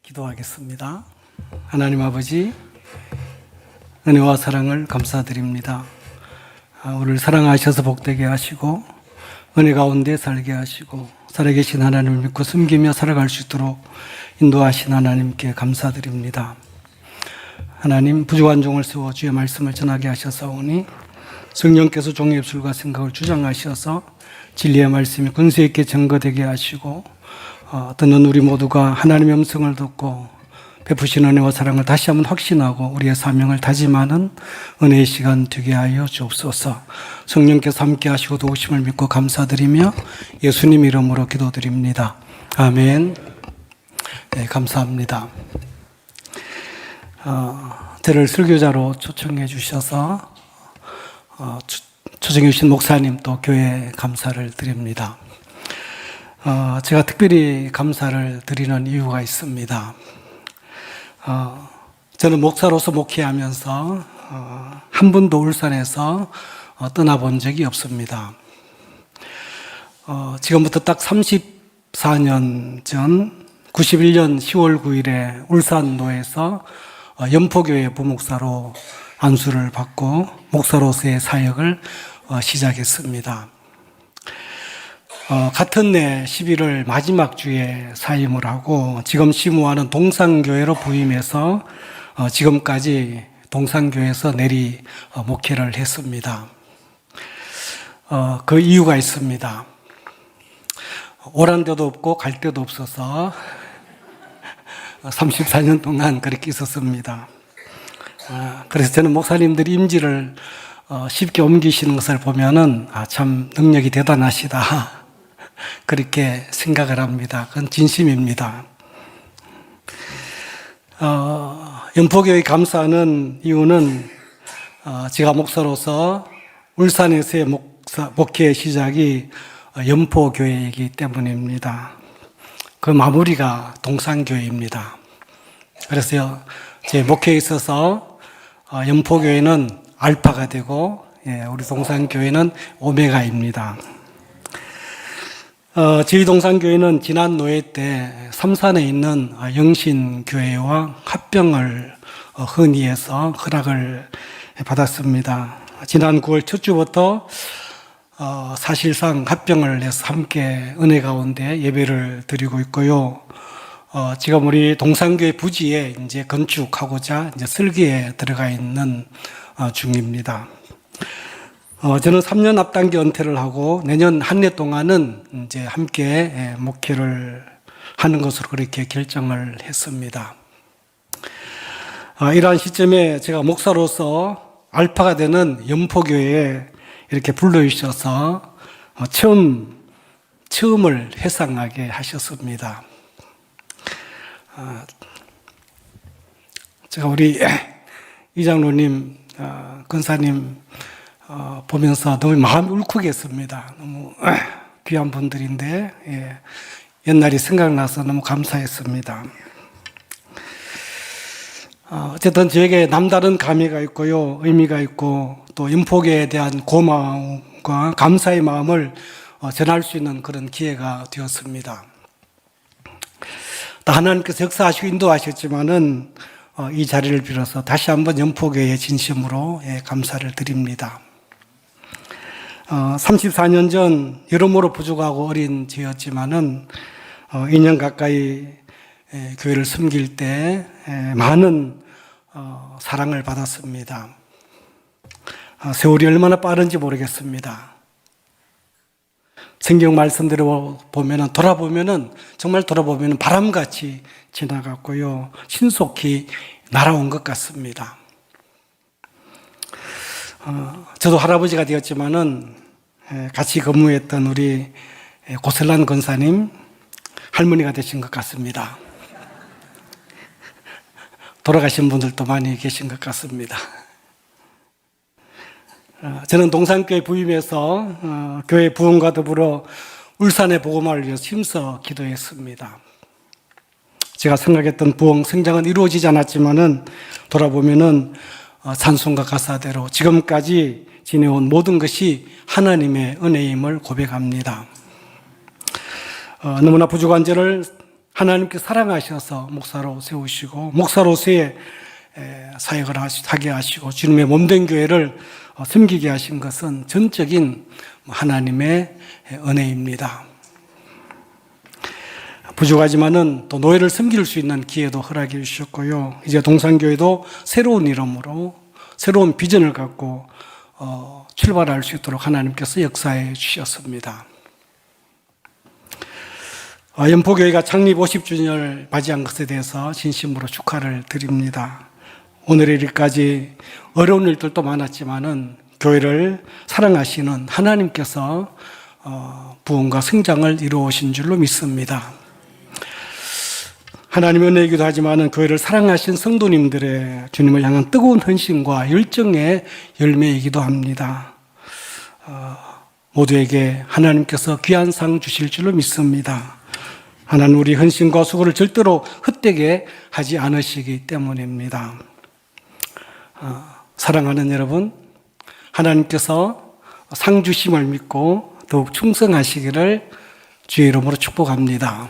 기도하겠습니다. 하나님 아버지, 은혜와 사랑을 감사드립니다. 우리를 사랑하셔서 복되게 하시고 은혜 가운데 살게 하시고 살아계신 하나님을 믿고 숨기며 살아갈 수 있도록 인도하신 하나님께 감사드립니다. 하나님, 부족한 종을 세워 주의 말씀을 전하게 하셨사오니 성령께서 종의 입술과 생각을 주장하셔서 진리의 말씀이 권세 있게 증거되게 하시고 듣는 우리 모두가 하나님의 음성을 듣고 베푸신 은혜와 사랑을 다시 한번 확신하고 우리의 사명을 다짐하는 은혜의 시간 되게 하여 주옵소서. 성령께서 함께 하시고 도우심을 믿고 감사드리며 예수님 이름으로 기도드립니다. 아멘. 네, 감사합니다. 저를 설교자로 초청해 주셔서 초청해 주신 목사님 또 교회에 감사를 드립니다. 제가 특별히 감사를 드리는 이유가 있습니다. 저는 목사로서 목회하면서 한 번도 울산에서 떠나본 적이 없습니다. 지금부터 딱 34년 전 91년 10월 9일에 울산노에서 연포교회 부목사로 안수를 받고 목사로서의 사역을 시작했습니다. 같은 해 11월 마지막 주에 사임을 하고 지금 시무하는 동산교회로 부임해서 지금까지 동산교회에서 내리 목회를 했습니다. 그 이유가 있습니다. 오란 데도 없고 갈 데도 없어서 34년 동안 그렇게 있었습니다. 그래서 저는 목사님들이 임지를 쉽게 옮기시는 것을 보면은 참 능력이 대단하시다. 그렇게 생각을 합니다. 그건 진심입니다. 연포교회 감사하는 이유는 제가 목사로서 울산에서의 목회 시작이 연포교회이기 때문입니다. 그 마무리가 동산교회입니다. 그래서 제 목회에 있어서 연포교회는 알파가 되고 우리 동산교회는 오메가입니다. 저희 동산교회는 지난 노회 때 삼산에 있는 영신교회와 합병을 헌의해서 허락을 받았습니다. 지난 9월 첫 주부터 사실상 합병을 해서 함께 은혜 가운데 예배를 드리고 있고요. 지금 우리 동산교회 부지에 이제 건축하고자 이제 설계에 들어가 있는 중입니다. 저는 3년 앞당겨 은퇴를 하고 내년 한 해 동안은 이제 함께 목회를 하는 것으로 그렇게 결정을 했습니다. 이러한 시점에 제가 목사로서 알파가 되는 연포교회에 이렇게 불러주셔서 처음을 회상하게 하셨습니다. 제가 우리 이장로님, 권사님 보면서 너무 마음이 울컥했습니다. 너무 귀한 분들인데 옛날이 생각나서 너무 감사했습니다. 어쨌든 저에게 남다른 감회가 있고요, 의미가 있고 또 연포교회에 대한 고마움과 감사의 마음을 전할 수 있는 그런 기회가 되었습니다. 또 하나님께서 역사하시고 인도하셨지만은 이 자리를 빌어서 다시 한번 연포교회에 진심으로 감사를 드립니다. 34년 전 여러모로 부족하고 어린 저였지만은 2년 가까이 교회를 섬길 때 많은 사랑을 받았습니다. 세월이 얼마나 빠른지 모르겠습니다. 성경 말씀대로 보면은 정말 돌아보면은 바람같이 지나갔고요. 신속히 날아온 것 같습니다. 저도 할아버지가 되었지만은 같이 근무했던 우리 고슬란 권사님 할머니가 되신 것 같습니다. 돌아가신 분들도 많이 계신 것 같습니다. 저는 동산교회 부임해서 교회 부흥과 더불어 울산의 복음화를 위해서 힘써 기도했습니다. 제가 생각했던 부흥 성장은 이루어지지 않았지만은 돌아보면은 찬송가 가사대로 지금까지 지내온 모든 것이 하나님의 은혜임을 고백합니다. 너무나 부족한 저를 하나님께 사랑하셔서 목사로 세우시고 목사로서의 사역을 하게 하시고 주님의 몸된 교회를 섬기게 하신 것은 전적인 하나님의 은혜입니다. 부족하지만은 또 노예를 섬길 수 있는 기회도 허락해 주셨고요. 이제 동산교회도 새로운 이름으로 새로운 비전을 갖고 출발할 수 있도록 하나님께서 역사해 주셨습니다. 연포교회가 창립 50주년을 맞이한 것에 대해서 진심으로 축하를 드립니다. 오늘의 일까지 어려운 일들도 많았지만은 교회를 사랑하시는 하나님께서 부흥과 성장을 이루어오신 줄로 믿습니다. 하나님의 은혜이기도 하지만은 교회를 사랑하신 성도님들의 주님을 향한 뜨거운 헌신과 열정의 열매이기도 합니다. 모두에게 하나님께서 귀한 상 주실 줄로 믿습니다. 하나님 우리 헌신과 수고를 절대로 헛되게 하지 않으시기 때문입니다. 사랑하는 여러분, 하나님께서 상 주심을 믿고 더욱 충성하시기를 주의 이름으로 축복합니다.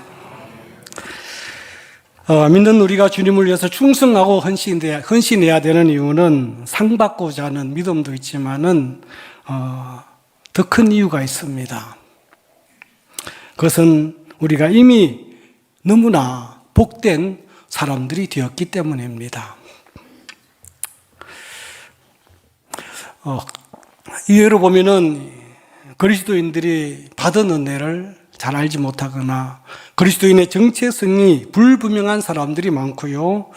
믿는 우리가 주님을 위해서 충성하고 헌신해야 되는 이유는 상 받고자 하는 믿음도 있지만은 더 큰 이유가 있습니다. 그것은 우리가 이미 너무나 복된 사람들이 되었기 때문입니다. 이해로 보면은 그리스도인들이 받은 은혜를 잘 알지 못하거나 그리스도인의 정체성이 불분명한 사람들이 많고요.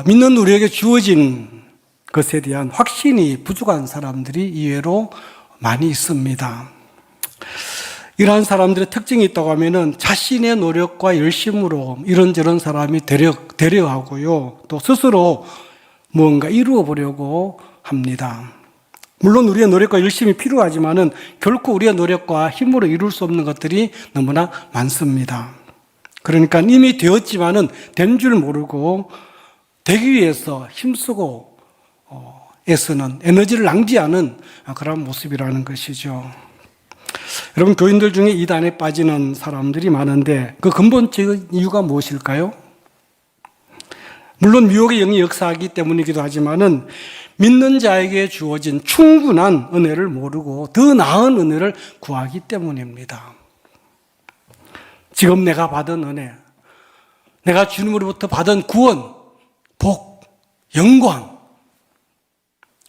믿는 우리에게 주어진 것에 대한 확신이 부족한 사람들이 이외로 많이 있습니다. 이러한 사람들의 특징이 있다고 하면은 자신의 노력과 열심으로 이런저런 사람이 되려 하고요. 또 스스로 무언가 이루어 보려고 합니다. 물론 우리의 노력과 열심이 필요하지만은 결코 우리의 노력과 힘으로 이룰 수 없는 것들이 너무나 많습니다. 그러니까 이미 되었지만은 된 줄 모르고 되기 위해서 힘쓰고 애쓰는 에너지를 낭비하는 그런 모습이라는 것이죠. 여러분, 교인들 중에 이단에 빠지는 사람들이 많은데 그 근본적인 이유가 무엇일까요? 물론 미혹의 영이 역사하기 때문이기도 하지만은 믿는 자에게 주어진 충분한 은혜를 모르고 더 나은 은혜를 구하기 때문입니다. 지금 내가 받은 은혜, 내가 주님으로부터 받은 구원, 복, 영광,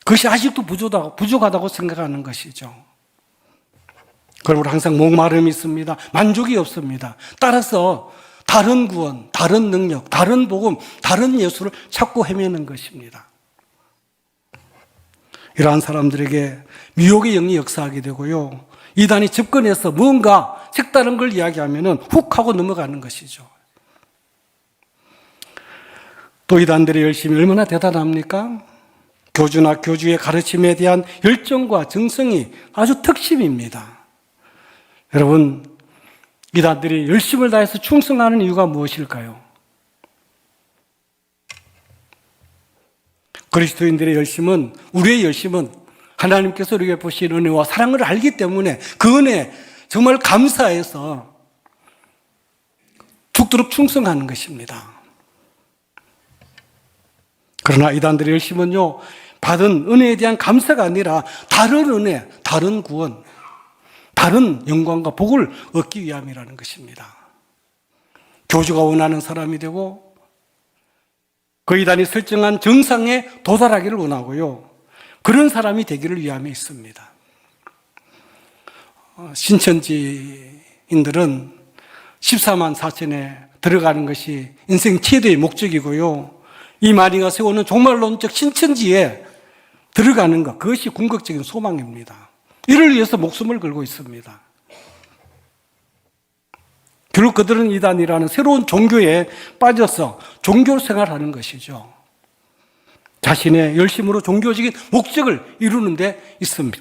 그것이 아직도 부족하다고 생각하는 것이죠. 그러므로 항상 목마름이 있습니다. 만족이 없습니다. 따라서 다른 구원, 다른 능력, 다른 복음, 다른 예수를 찾고 헤매는 것입니다. 이러한 사람들에게 미혹의 영이 역사하게 되고요. 이단이 접근해서 뭔가 색다른 걸 이야기하면은 훅 하고 넘어가는 것이죠. 또 이단들의 열심이 얼마나 대단합니까? 교주나 교주의 가르침에 대한 열정과 정성이 아주 특심입니다. 여러분, 이단들이 열심을 다해서 충성하는 이유가 무엇일까요? 그리스도인들의 열심은, 우리의 열심은 하나님께서 우리에게 보신 은혜와 사랑을 알기 때문에 그 은혜 정말 감사해서 죽도록 충성하는 것입니다. 그러나 이단들의 열심은요, 받은 은혜에 대한 감사가 아니라 다른 은혜, 다른 구원, 다른 영광과 복을 얻기 위함이라는 것입니다. 교주가 원하는 사람이 되고 그 이단이 설정한 정상에 도달하기를 원하고요. 그런 사람이 되기를 위함에 있습니다. 신천지인들은 14만 4천에 들어가는 것이 인생 최대의 목적이고요. 이 마리가 세우는 종말론적 신천지에 들어가는 것, 그것이 궁극적인 소망입니다. 이를 위해서 목숨을 걸고 있습니다. 결국 그들은 이단이라는 새로운 종교에 빠져서 종교 생활하는 것이죠. 자신의 열심으로 종교적인 목적을 이루는 데 있습니다.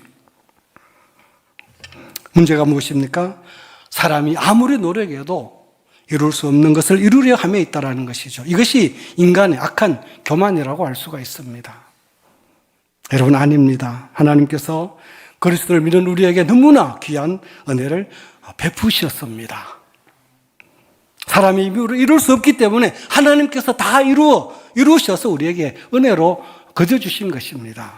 문제가 무엇입니까? 사람이 아무리 노력해도 이룰 수 없는 것을 이루려 함에 있다는 것이죠. 이것이 인간의 악한 교만이라고 할 수가 있습니다. 여러분, 아닙니다. 하나님께서 그리스도를 믿는 우리에게 너무나 귀한 은혜를 베푸셨습니다. 사람이 이룰 수 없기 때문에 하나님께서 다 이루셔서 우리에게 은혜로 거저 주신 것입니다.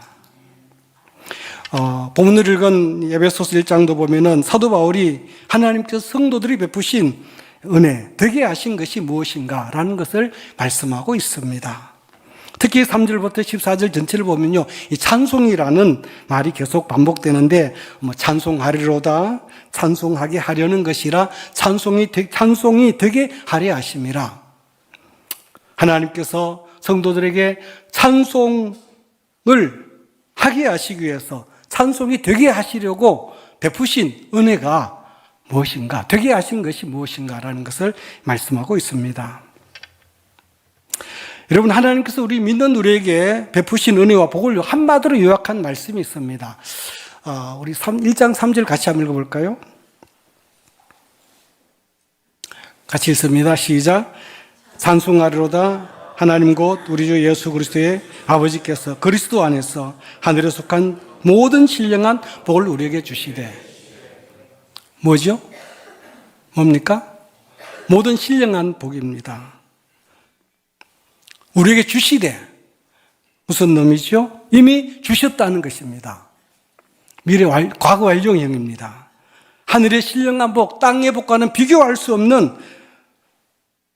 본문을 읽은 에베소서 1장도 보면은 사도 바울이 하나님께서 성도들이 베푸신 은혜, 되게 하신 것이 무엇인가라는 것을 말씀하고 있습니다. 특히 3절부터 14절 전체를 보면요, 이 찬송이라는 말이 계속 반복되는데, 찬송하리로다, 찬송하게 하려는 것이라, 찬송이 되게 하려 하심이라. 하나님께서 성도들에게 찬송을 하게 하시기 위해서 찬송이 되게 하시려고 베푸신 은혜가 무엇인가, 되게 하신 것이 무엇인가라는 것을 말씀하고 있습니다. 여러분, 하나님께서 우리 믿는 우리에게 베푸신 은혜와 복을 한마디로 요약한 말씀이 있습니다. 우리 1장 3절 같이 한번 읽어볼까요? 같이 읽습니다. 시작. 찬송하리로다. 하나님 곧 우리 주 예수 그리스도의 아버지께서 그리스도 안에서 하늘에 속한 모든 신령한 복을 우리에게 주시되. 뭐죠? 뭡니까? 모든 신령한 복입니다. 우리에게 주시되. 무슨 놈이죠? 이미 주셨다는 것입니다. 과거 완료형입니다. 하늘의 신령한 복, 땅의 복과는 비교할 수 없는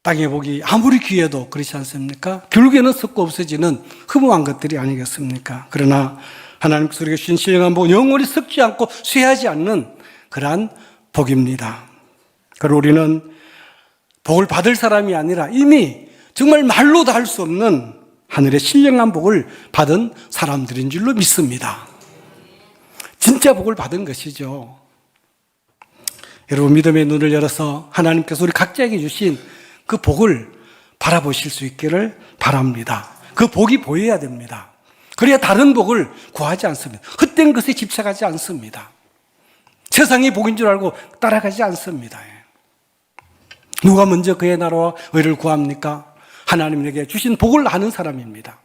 땅의 복이 아무리 귀해도 그렇지 않습니까? 결국에는 썩고 없어지는 허무한 것들이 아니겠습니까? 그러나 하나님께서 우리에게 주신 신령한 복은 영원히 썩지 않고 쇠하지 않는 그러한 복입니다. 그리고 우리는 복을 받을 사람이 아니라 이미 정말 말로도 할 수 없는 하늘의 신령한 복을 받은 사람들인 줄로 믿습니다. 진짜 복을 받은 것이죠. 여러분, 믿음의 눈을 열어서 하나님께서 우리 각자에게 주신 그 복을 바라보실 수 있기를 바랍니다. 그 복이 보여야 됩니다. 그래야 다른 복을 구하지 않습니다. 헛된 것에 집착하지 않습니다. 세상이 복인 줄 알고 따라가지 않습니다. 누가 먼저 그의 나라와 의를 구합니까? 하나님에게 주신 복을 아는 사람입니다.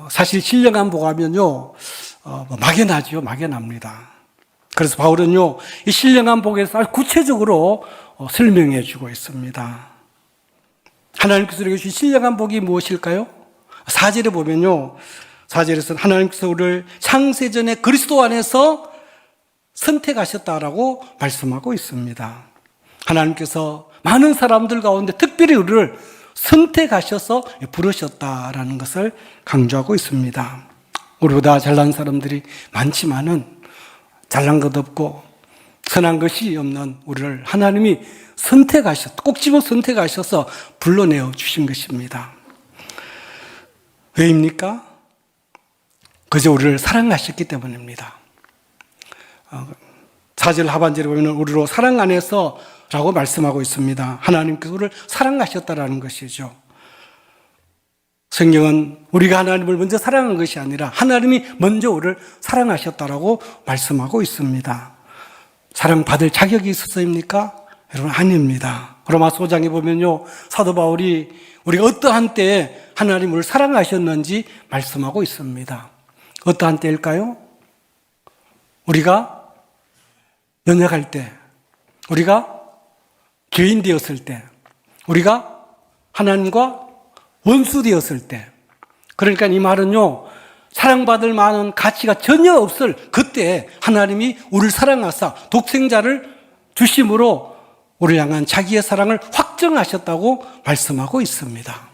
사실 신령한 복 하면요, 막연하죠. 막연합니다. 그래서 바울은요, 이 신령한 복에서 아주 구체적으로 설명해 주고 있습니다. 하나님께서 우리에게 주신 신령한 복이 무엇일까요? 4절에 보면요, 4절에서는 하나님께서 우리를 창세전에 그리스도 안에서 선택하셨다라고 말씀하고 있습니다. 하나님께서 많은 사람들 가운데 특별히 우리를 선택하셔서 부르셨다라는 것을 강조하고 있습니다. 우리보다 잘난 사람들이 많지만은 잘난 것 없고 선한 것이 없는 우리를 하나님이 꼭 집어 선택하셔서 불러내어 주신 것입니다. 왜입니까? 그저 우리를 사랑하셨기 때문입니다. 4절 하반절에 보면 우리로 사랑 안에서 라고 말씀하고 있습니다. 하나님께서 우리를 사랑하셨다라는 것이죠. 성경은 우리가 하나님을 먼저 사랑한 것이 아니라 하나님이 먼저 우리를 사랑하셨다라고 말씀하고 있습니다. 사랑받을 자격이 있었습니까? 여러분, 아닙니다. 로마서 5장에 보면요, 사도 바울이 우리가 어떠한 때에 하나님을 사랑하셨는지 말씀하고 있습니다. 어떠한 때일까요? 우리가 연약할 때, 우리가 죄인 되었을 때, 우리가 하나님과 원수 되었을 때, 그러니까 이 말은요, 사랑받을 만한 가치가 전혀 없을 그때 하나님이 우리를 사랑하사 독생자를 주심으로 우리를 향한 자기의 사랑을 확정하셨다고 말씀하고 있습니다.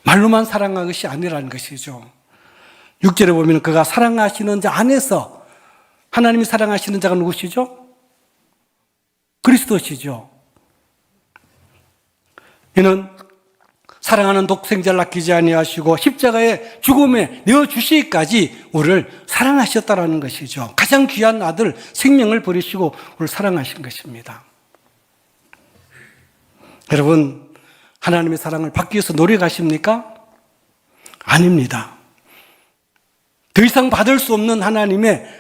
말로만 사랑한 것이 아니라는 것이죠. 6절에 보면 그가 사랑하시는 자 안에서, 하나님이 사랑하시는 자가 누구시죠? 그리스도시죠. 이는 사랑하는 독생자를 아끼지 아니하시고 십자가의 죽음에 내어주시기까지 우리를 사랑하셨다라는 것이죠. 가장 귀한 아들 생명을 버리시고 우리를 사랑하신 것입니다. 여러분, 하나님의 사랑을 받기 위해서 노력하십니까? 아닙니다. 더 이상 받을 수 없는 하나님의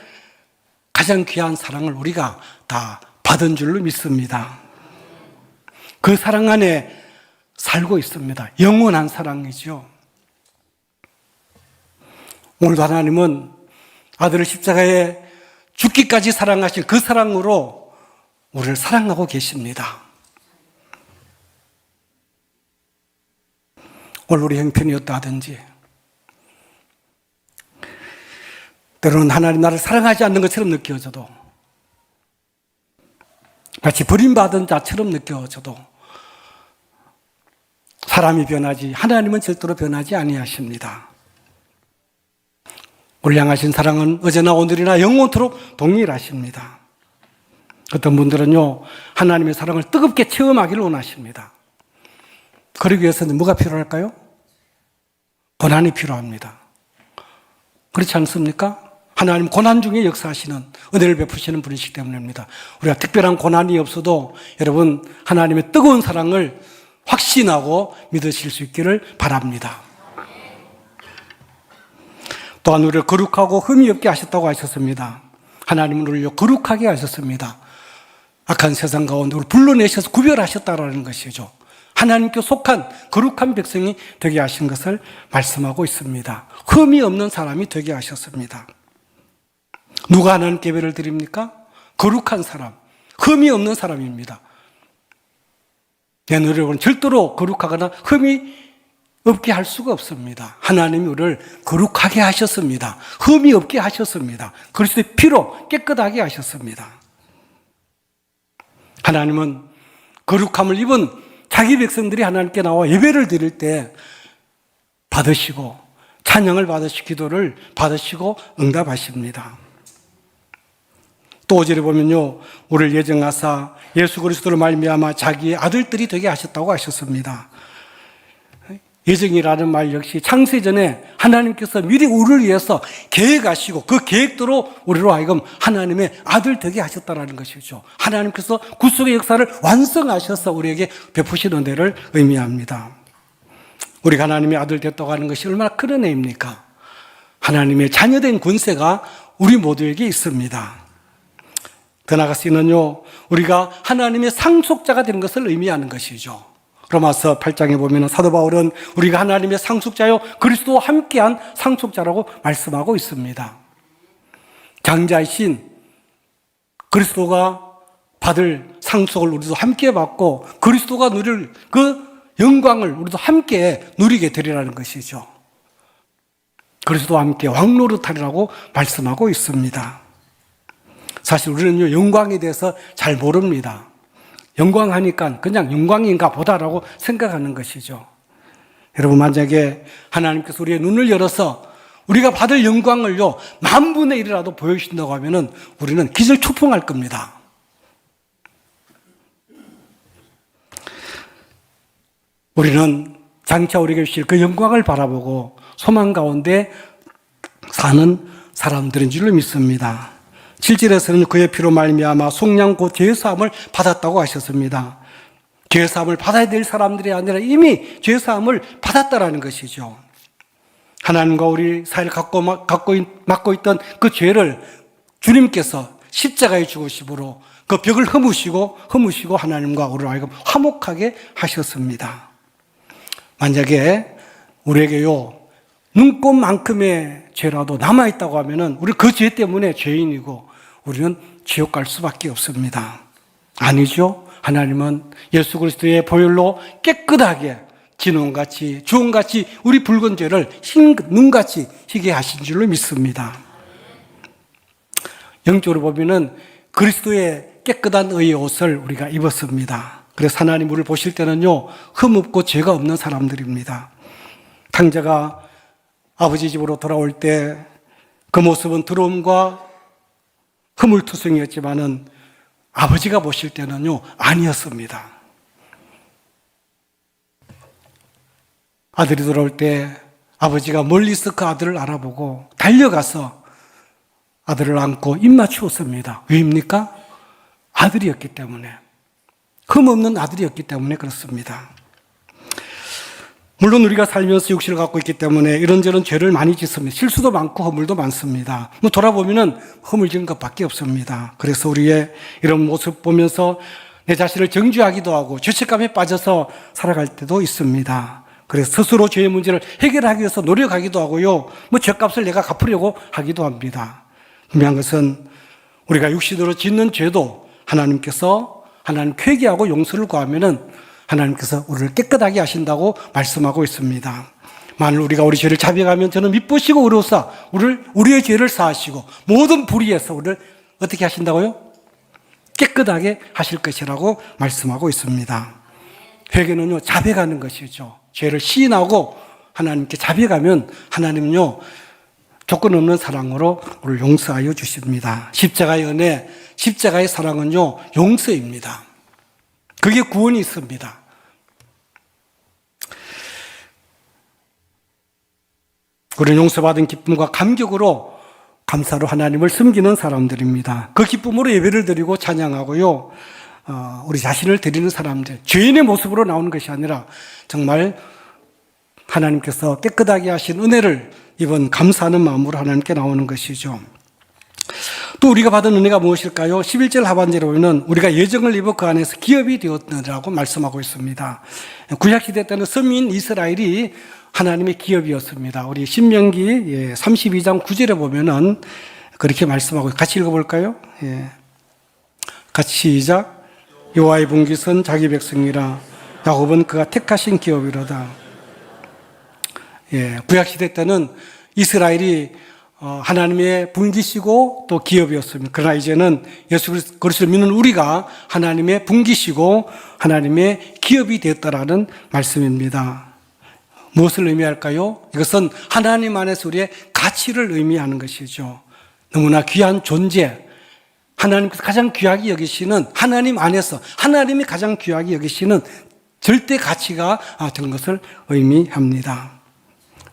가장 귀한 사랑을 우리가 다 받은 줄로 믿습니다. 그 사랑 안에 살고 있습니다. 영원한 사랑이죠. 오늘도 하나님은 아들을 십자가에 죽기까지 사랑하신 그 사랑으로 우리를 사랑하고 계십니다. 오늘 우리 형편이 어떠하든지 때로는 하나님 나를 사랑하지 않는 것처럼 느껴져도, 마치 버림받은 자처럼 느껴져도 사람이 변하지 하나님은 절대로 변하지 아니하십니다. 우리 향하신 사랑은 어제나 오늘이나 영원토록 동일하십니다. 어떤 분들은요, 하나님의 사랑을 뜨겁게 체험하기를 원하십니다. 그러기 위해서는 뭐가 필요할까요? 고난이 필요합니다. 그렇지 않습니까? 하나님 고난 중에 역사하시는, 은혜를 베푸시는 분이시기 때문입니다. 우리가 특별한 고난이 없어도 여러분 하나님의 뜨거운 사랑을 확신하고 믿으실 수 있기를 바랍니다. 또한 우리를 거룩하고 흠이 없게 하셨다고 하셨습니다. 하나님은 우리를 거룩하게 하셨습니다. 악한 세상 가운데 우리를 불러내셔서 구별하셨다라는 것이죠. 하나님께 속한 거룩한 백성이 되게 하신 것을 말씀하고 있습니다. 흠이 없는 사람이 되게 하셨습니다. 누가 하나님께 예배를 드립니까? 거룩한 사람, 흠이 없는 사람입니다. 내 노력은 절대로 거룩하거나 흠이 없게 할 수가 없습니다. 하나님이 우리를 거룩하게 하셨습니다. 흠이 없게 하셨습니다. 그리스도의 피로 깨끗하게 하셨습니다. 하나님은 거룩함을 입은 자기 백성들이 하나님께 나와 예배를 드릴 때 받으시고, 찬양을 받으시고, 기도를 받으시고 응답하십니다. 또 5절에 보면요, 우리를 예정하사 예수 그리스도로 말미암아 자기의 아들들이 되게 하셨다고 하셨습니다. 예정이라는 말 역시 창세전에 하나님께서 미리 우리를 위해서 계획하시고 그 계획대로 우리로 하여금 하나님의 아들 되게 하셨다는 것이죠. 하나님께서 구속의 역사를 완성하셔서 우리에게 베푸신 은혜를 의미합니다. 우리가 하나님의 아들 됐다고 하는 것이 얼마나 큰 은혜입니까? 하나님의 자녀된 권세가 우리 모두에게 있습니다. 더 나아가서는요, 우리가 하나님의 상속자가 되는 것을 의미하는 것이죠. 로마서 8장에 보면 사도 바울은 우리가 하나님의 상속자요 그리스도와 함께한 상속자라고 말씀하고 있습니다. 장자이신 그리스도가 받을 상속을 우리도 함께 받고 그리스도가 누릴 그 영광을 우리도 함께 누리게 되리라는 것이죠. 그리스도와 함께 왕노릇하리라고 말씀하고 있습니다. 사실 우리는요, 영광에 대해서 잘 모릅니다. 영광 하니까 그냥 영광인가 보다라고 생각하는 것이죠. 여러분, 만약에 하나님께서 우리의 눈을 열어서 우리가 받을 영광을요, 10,000분의 1이라도 보여주신다고 하면은 우리는 기절초풍할 겁니다. 우리는 장차 우리에게 주실 그 영광을 바라보고 소망 가운데 사는 사람들인 줄로 믿습니다. 7절에서는 그의 피로 말미암아 속량 곧 죄사함을 받았다고 하셨습니다. 죄사함을 받아야 될 사람들이 아니라 이미 죄사함을 받았다라는 것이죠. 하나님과 우리 사이를 맡고 있던 그 죄를 주님께서 십자가의 죽으심으로 그 벽을 허무시고 하나님과 우리를 하여금 화목하게 하셨습니다. 만약에 우리에게요, 눈곱만큼의 죄라도 남아있다고 하면은 우리 그 죄 때문에 죄인이고 우리는 지옥 갈 수밖에 없습니다. 아니죠. 하나님은 예수 그리스도의 보혈로 깨끗하게 진홍같이 주홍같이 우리 붉은 죄를 흰 눈같이 희게 하신 줄로 믿습니다. 영적으로 보면은 그리스도의 깨끗한 의의 옷을 우리가 입었습니다. 그래서 하나님 우리를 보실 때는요, 흠없고 죄가 없는 사람들입니다. 탕자가 아버지 집으로 돌아올 때 그 모습은 더러움과 허물투성이었지만은 아버지가 보실 때는요, 아니었습니다. 아들이 돌아올 때 아버지가 멀리서 그 아들을 알아보고 달려가서 아들을 안고 입 맞추었습니다. 왜입니까? 아들이었기 때문에, 흠없는 아들이었기 때문에 그렇습니다. 물론 우리가 살면서 육신을 갖고 있기 때문에 이런저런 죄를 많이 짓습니다. 실수도 많고 허물도 많습니다. 돌아보면은 허물 지은 것밖에 없습니다. 그래서 우리의 이런 모습 보면서 내 자신을 정죄하기도 하고 죄책감에 빠져서 살아갈 때도 있습니다. 그래서 스스로 죄의 문제를 해결하기 위해서 노력하기도 하고요, 죄값을 내가 갚으려고 하기도 합니다. 분명한 것은 우리가 육신으로 짓는 죄도 하나님께서 하나님 회개하고 용서를 구하면은 하나님께서 우리를 깨끗하게 하신다고 말씀하고 있습니다. 만일 우리가 우리 죄를 자백하면 저는 미쁘시고 의로우사 우리의 죄를 사하시고 모든 불의에서 우리를 어떻게 하신다고요? 깨끗하게 하실 것이라고 말씀하고 있습니다. 회개는요, 자백하는 것이죠. 죄를 시인하고 하나님께 자백하면 하나님은요, 조건 없는 사랑으로 우리를 용서하여 주십니다. 십자가의 은혜, 십자가의 사랑은요, 용서입니다. 그게 구원이 있습니다. 우리는 용서받은 기쁨과 감격으로 감사로 하나님을 섬기는 사람들입니다. 그 기쁨으로 예배를 드리고 찬양하고요, 우리 자신을 드리는 사람들, 죄인의 모습으로 나오는 것이 아니라 정말 하나님께서 깨끗하게 하신 은혜를 이번 감사하는 마음으로 하나님께 나오는 것이죠. 또 우리가 받은 은혜가 무엇일까요? 11절 하반절에 보면 우리가 예정을 입어 그 안에서 기업이 되었느라고 말씀하고 있습니다. 구약시대 때는 서민 이스라엘이 하나님의 기업이었습니다. 우리 신명기 32장 9절에 보면은 그렇게 말씀하고, 같이 읽어볼까요? 같이 시작. 여호와의 분깃은 자기 백성이라 야곱은 그가 택하신 기업이로다. 구약시대 때는 이스라엘이 하나님의 분깃이고 또 기업이었습니다. 그러나 이제는 예수 그리스도를 믿는 우리가 하나님의 분깃이고 하나님의 기업이 되었다라는 말씀입니다. 무엇을 의미할까요? 이것은 하나님 안에서 우리의 가치를 의미하는 것이죠. 너무나 귀한 존재, 하나님께서 가장 귀하게 여기시는, 하나님 안에서 하나님이 가장 귀하게 여기시는 절대 가치가 된 것을 의미합니다.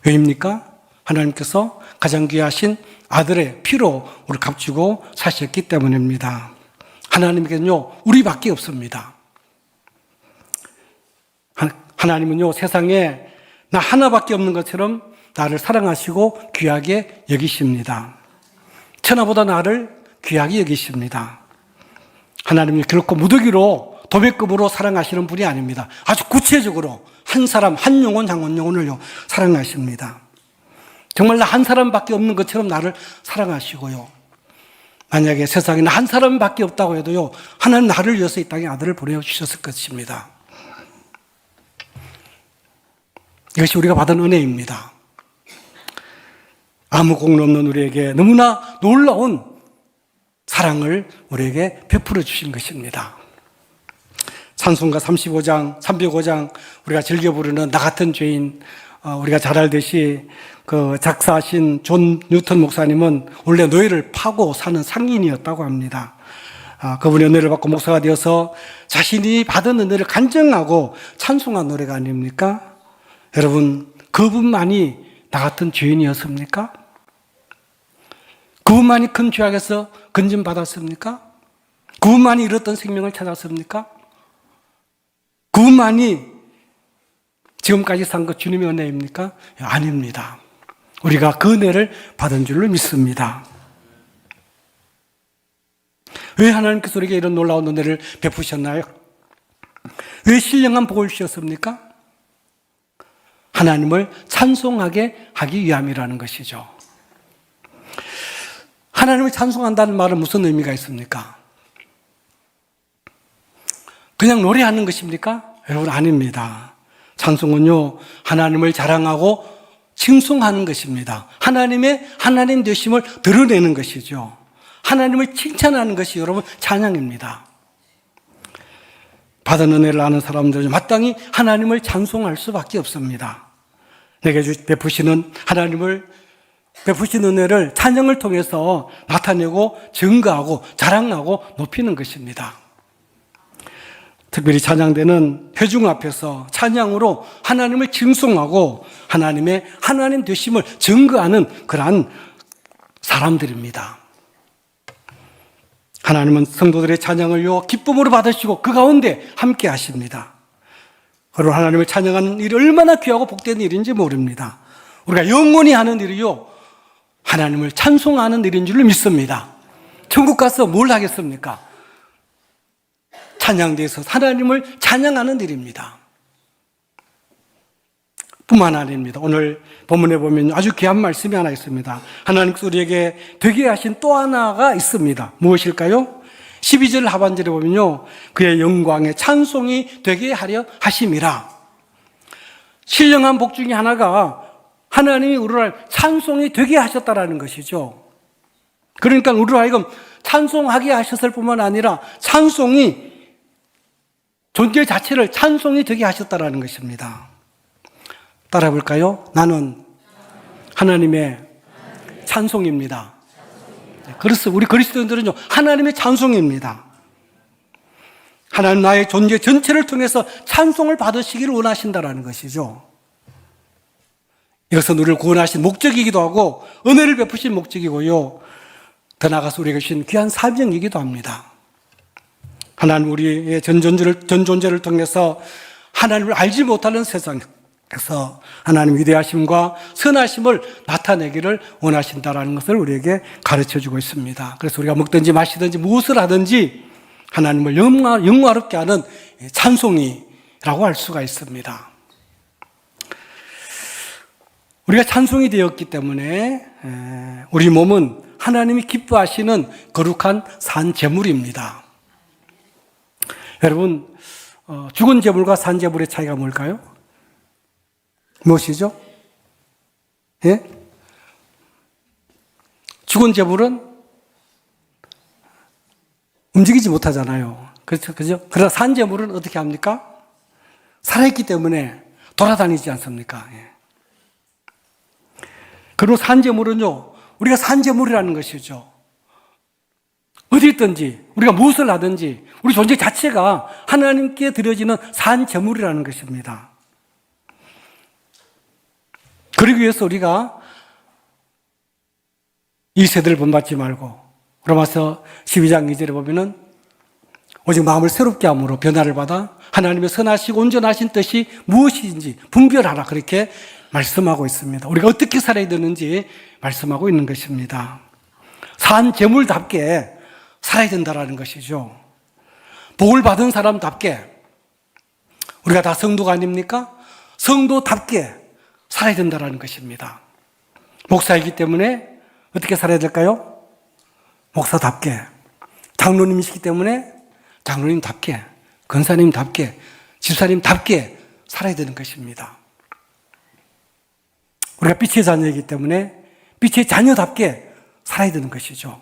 왜입니까? 하나님께서 가장 귀하신 아들의 피로 우리를 값주고 사셨기 때문입니다. 하나님께는요, 우리밖에 없습니다. 하나님은요, 세상에 나 하나밖에 없는 것처럼 나를 사랑하시고 귀하게 여기십니다. 천하보다 나를 귀하게 여기십니다. 하나님은 결코 무더기로 도매급으로 사랑하시는 분이 아닙니다. 아주 구체적으로 한 사람, 한 영혼, 영혼을요, 사랑하십니다. 정말 나 한 사람밖에 없는 것처럼 나를 사랑하시고요. 만약에 세상에 나 한 사람밖에 없다고 해도요, 하나님 나를 위해서 이 땅에 아들을 보내주셨을 것입니다. 이것이 우리가 받은 은혜입니다. 아무 공로 없는 우리에게 너무나 놀라운 사랑을 우리에게 베풀어 주신 것입니다. 찬송가 305장 우리가 즐겨 부르는 나 같은 죄인, 우리가 잘 알듯이 그 작사하신 존 뉴턴 목사님은 원래 노예를 파고 사는 상인이었다고 합니다. 그분이 은혜를 받고 목사가 되어서 자신이 받은 은혜를 간증하고 찬송한 노래가 아닙니까? 여러분, 그분만이 나 같은 죄인이었습니까? 그분만이 큰 죄악에서 건짐받았습니까? 그분만이 잃었던 생명을 찾았습니까? 그분만이 지금까지 산 것 주님의 은혜입니까? 아닙니다. 우리가 그 은혜를 받은 줄로 믿습니다. 왜 하나님께서 우리에게 이런 놀라운 은혜를 베푸셨나요? 왜 신령한 복을 주셨습니까? 하나님을 찬송하게 하기 위함이라는 것이죠. 하나님을 찬송한다는 말은 무슨 의미가 있습니까? 그냥 노래하는 것입니까? 여러분, 아닙니다. 찬송은요, 하나님을 자랑하고 칭송하는 것입니다. 하나님 되심을 드러내는 것이죠. 하나님을 칭찬하는 것이 여러분 찬양입니다. 받은 은혜를 아는 사람들은 마땅히 하나님을 찬송할 수밖에 없습니다. 내게 베푸시는 하나님을 베푸신 은혜를 찬양을 통해서 나타내고 증거하고 자랑하고 높이는 것입니다. 특별히 찬양대는 회중 앞에서 찬양으로 하나님을 칭송하고 하나님 되심을 증거하는 그러한 사람들입니다. 하나님은 성도들의 찬양을요, 기쁨으로 받으시고 그 가운데 함께 하십니다. 그리고 하나님을 찬양하는 일이 얼마나 귀하고 복된 일인지 모릅니다. 우리가 영원히 하는 일이요, 하나님을 찬송하는 일인 줄 믿습니다. 천국 가서 뭘 하겠습니까? 찬양대에서 하나님을 찬양하는 일입니다. 뿐만 아닙니다. 오늘 본문에 보면 아주 귀한 말씀이 하나 있습니다. 하나님께서 우리에게 되게 하신 또 하나가 있습니다. 무엇일까요? 12절 하반절에 보면요, 그의 영광에 찬송이 되게 하려 하심이라. 신령한 복 중에 하나가 하나님이 우리를 찬송이 되게 하셨다라는 것이죠. 그러니까 우리로 하여금 찬송하게 하셨을 뿐만 아니라 찬송이, 존재 자체를 찬송이 되게 하셨다라는 것입니다. 따라 볼까요? 나는 하나님의 찬송입니다. 그렇습니다. 우리 그리스도인들은요, 하나님의 찬송입니다. 하나님 나의 존재 전체를 통해서 찬송을 받으시기를 원하신다라는 것이죠. 이것은 우리를 구원하신 목적이기도 하고 은혜를 베푸신 목적이고요, 더 나아가서 우리에게 주신 귀한 사명이기도 합니다. 하나님 우리의 전 존재를 통해서 하나님을 알지 못하는 세상에서 하나님 위대하심과 선하심을 나타내기를 원하신다라는 것을 우리에게 가르쳐주고 있습니다. 그래서 우리가 먹든지 마시든지 무엇을 하든지 하나님을 영화롭게 하는 찬송이라고 할 수가 있습니다. 우리가 찬송이 되었기 때문에 우리 몸은 하나님이 기뻐하시는 거룩한 산 제물입니다. 여러분, 죽은 제물과 산 제물의 차이가 뭘까요? 무엇이죠? 예? 죽은 제물은 움직이지 못하잖아요. 그렇죠? 그죠? 그러나 산 제물은 어떻게 합니까? 살아있기 때문에 돌아다니지 않습니까? 예. 그리고 산 제물은요, 우리가 산 제물이라는 것이죠. 어디 있든지, 우리가 무엇을 하든지, 우리 존재 자체가 하나님께 드려지는 산 제물이라는 것입니다. 그러기 위해서 우리가 이 세대를 본받지 말고, 로마서 12장 2절에 보면은 오직 마음을 새롭게 함으로 변화를 받아 하나님의 선하시고 온전하신 뜻이 무엇인지 분별하라, 그렇게 말씀하고 있습니다. 우리가 어떻게 살아야 되는지 말씀하고 있는 것입니다. 산 제물답게 살아야 된다는 것이죠. 복을 받은 사람답게, 우리가 다 성도가 아닙니까? 성도답게 살아야 된다는 것입니다. 목사이기 때문에 어떻게 살아야 될까요? 목사답게. 장로님이시기 때문에 장로님답게, 권사님답게, 집사님답게 살아야 되는 것입니다. 우리가 빛의 자녀이기 때문에 빛의 자녀답게 살아야 되는 것이죠.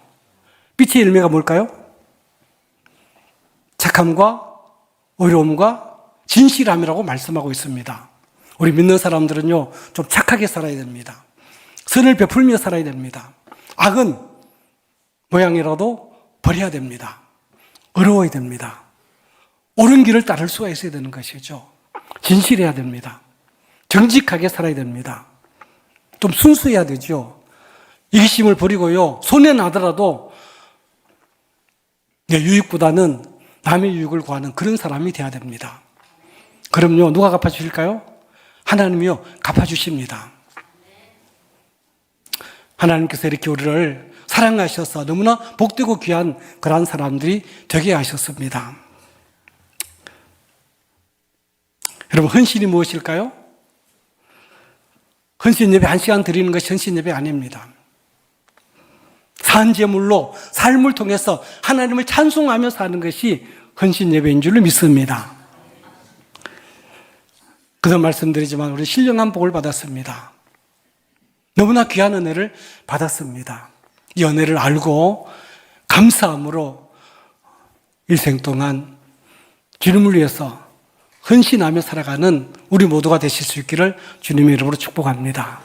빛의 열매가 뭘까요? 착함과 의로움과 진실함이라고 말씀하고 있습니다. 우리 믿는 사람들은요, 좀 착하게 살아야 됩니다. 선을 베풀며 살아야 됩니다. 악은 모양이라도 버려야 됩니다. 의로워야 됩니다. 옳은 길을 따를 수가 있어야 되는 것이죠. 진실해야 됩니다. 정직하게 살아야 됩니다. 좀 순수해야 되죠. 이기심을 버리고요, 손해나더라도 내 유익보다는 남의 유익을 구하는 그런 사람이 돼야 됩니다. 그럼요, 누가 갚아주실까요? 하나님이요, 갚아주십니다. 하나님께서 이렇게 우리를 사랑하셔서 너무나 복되고 귀한 그러한 사람들이 되게 하셨습니다. 여러분, 헌신이 무엇일까요? 헌신 예배 1시간 드리는 것이 헌신 예배 아닙니다. 산 제물로 삶을 통해서 하나님을 찬송하며 사는 것이 헌신 예배인 줄로 믿습니다. 그전 말씀드리지만 우리 신령한 복을 받았습니다. 너무나 귀한 은혜를 받았습니다. 이 은혜를 알고 감사함으로 일생 동안 주님을 위해서 헌신하며 살아가는 우리 모두가 되실 수 있기를 주님의 이름으로 축복합니다.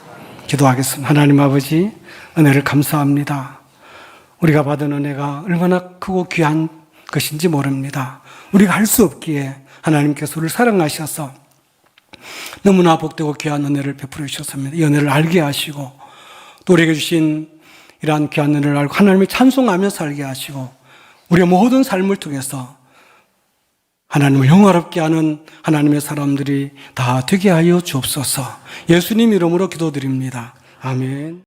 기도하겠습니다. 하나님 아버지, 은혜를 감사합니다. 우리가 받은 은혜가 얼마나 크고 귀한 것인지 모릅니다. 우리가 할 수 없기에 하나님께서 우리를 사랑하셔서 너무나 복되고 귀한 은혜를 베풀어 주셨습니다. 이 은혜를 알게 하시고 또 우리에게 주신 이러한 귀한 은혜를 알고 하나님을 찬송하며 살게 하시고 우리의 모든 삶을 통해서 하나님을 영화롭게 하는 하나님의 사람들이 다 되게 하여 주옵소서. 예수님 이름으로 기도드립니다. 아멘.